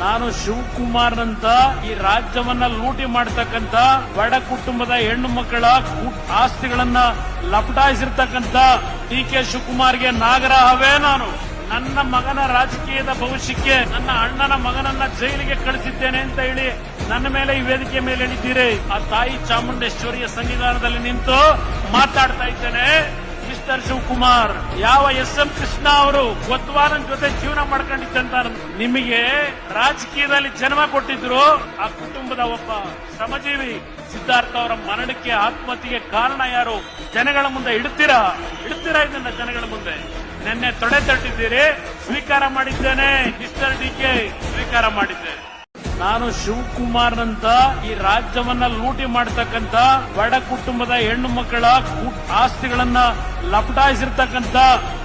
ನಾನು ಶಿವಕುಮಾರ್ನಂತ ಈ ರಾಜ್ಯವನ್ನ ಲೂಟಿ ಮಾಡತಕ್ಕಂತ ಬಡ ಕುಟುಂಬದ ಹೆಣ್ಣು ಮಕ್ಕಳ ಆಸ್ತಿಗಳನ್ನ ಲಪಟಾಯಿಸಿರ್ತಕ್ಕಂತ ಡಿ.ಕೆ. ಶಿವಕುಮಾರ್ಗೆ ನಾಗರಹವೇ ನಾನು. ನನ್ನ ಮಗನ ರಾಜಕೀಯದ ಭವಿಷ್ಯಕ್ಕೆ ನನ್ನ ಅಣ್ಣನ ಮಗನನ್ನ ಜೈಲಿಗೆ ಕಳಿಸಿದ್ದೇನೆ ಅಂತ ಹೇಳಿ ನನ್ನ ಮೇಲೆ ಈ ವೇದಿಕೆ ಮೇಲೆ ಹೇಳಿದ್ದೀರಿ. ಆ ತಾಯಿ ಚಾಮುಂಡೇಶ್ವರಿಯ ಸನ್ನಿಧಾನದಲ್ಲಿ ನಿಂತು ಮಾತಾಡ್ತಾ ಇದ್ದೇನೆ. ಮಿಸ್ಟರ್ ಶಿವಕುಮಾರ್, ಯಾವ ಎಸ್.ಎಂ. ಕೃಷ್ಣ ಅವರು ಕೊತ್ವಾಲನ್ ಜೊತೆ ಜೀವನ ಮಾಡ್ಕೊಂಡಿದ್ದಂತ ನಿಮಗೆ ರಾಜಕೀಯದಲ್ಲಿ ಜನ್ಮ ಕೊಟ್ಟಿದ್ರು. ಆ ಕುಟುಂಬದ ಒಬ್ಬ ಶ್ರಮಜೀವಿ ಸಿದ್ಧಾರ್ಥ ಅವರ ಮರಣಕ್ಕೆ ಆತ್ಮಹತ್ಯೆಗೆ ಕಾರಣ ಯಾರು? ಜನಗಳ ಮುಂದೆ ಇಡ್ತೀರಾ ಇದನ್ನ ಜನಗಳ ಮುಂದೆ. ನಿನ್ನೆ ತೊಡೆ ತಟ್ಟಿದ್ದೀರಿ, ಸ್ವೀಕಾರ ಮಾಡಿದ್ದೇನೆ. ಮಿಸ್ಟರ್ ಡಿ.ಕೆ. ಸ್ವೀಕಾರ ಮಾಡಿದ್ದೆ. ನಾನು ಶಿವಕುಮಾರ್ನಂತ ಈ ರಾಜ್ಯವನ್ನ ಲೂಟಿ ಮಾಡತಕ್ಕಂತ ಬಡ ಕುಟುಂಬದ ಹೆಣ್ಣು ಮಕ್ಕಳ ಆಸ್ತಿಗಳನ್ನ ಲಪಟಾಯಿಸಿರ್ತಕ್ಕಂತ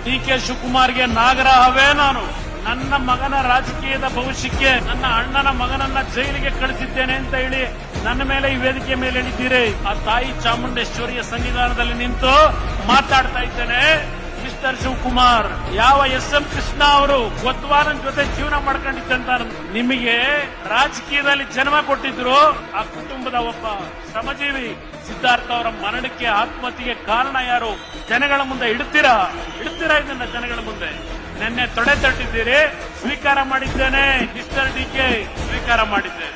ಡಿ.ಕೆ. ಶಿವಕುಮಾರ್ಗೆ ನಾಗರಹವೇ ನಾನು. ನನ್ನ ಮಗನ ರಾಜಕೀಯದ ಭವಿಷ್ಯಕ್ಕೆ ನನ್ನ ಅಣ್ಣನ ಮಗನನ್ನ ಜೈಲಿಗೆ ಕಳಿಸಿದ್ದೇನೆ ಅಂತ ಹೇಳಿ ನನ್ನ ಮೇಲೆ ಈ ವೇದಿಕೆ ಮೇಲೆ ಹೇಳಿದ್ದೀರಿ. ಆ ತಾಯಿ ಚಾಮುಂಡೇಶ್ವರಿಯ ಸನ್ನಿಧಾನದಲ್ಲಿ ನಿಂತು ಮಾತಾಡ್ತಾ ಇದ್ದೇನೆ. ಮಿಸ್ಟರ್ ಶಿವಕುಮಾರ್, ಯಾವ ಎಸ್.ಎಂ. ಕೃಷ್ಣ ಅವರು ಕೊತ್ವಾಲನ್ ಜೊತೆ ಜೀವನ ಮಾಡ್ಕೊಂಡಿದ್ದಂತ ನಿಮಗೆ ರಾಜಕೀಯದಲ್ಲಿ ಜನ್ಮ ಕೊಟ್ಟಿದ್ರು. ಆ ಕುಟುಂಬದ ಒಬ್ಬ ಶ್ರಮಜೀವಿ ಸಿದ್ಧಾರ್ಥ ಅವರ ಮರಣಕ್ಕೆ ಆತ್ಮಹತ್ಯೆಗೆ ಕಾರಣ ಯಾರು? ಜನಗಳ ಮುಂದೆ ಇಡ್ತೀರಾ ಇದನ್ನ ಜನಗಳ ಮುಂದೆ. ನಿನ್ನೆ ತೊಡೆ ತಟ್ಟಿದ್ದೀರಿ, ಸ್ವೀಕಾರ ಮಾಡಿದ್ದೇನೆ. ಮಿಸ್ಟರ್ ಡಿ.ಕೆ. ಸ್ವೀಕಾರ ಮಾಡಿದ್ದೆ.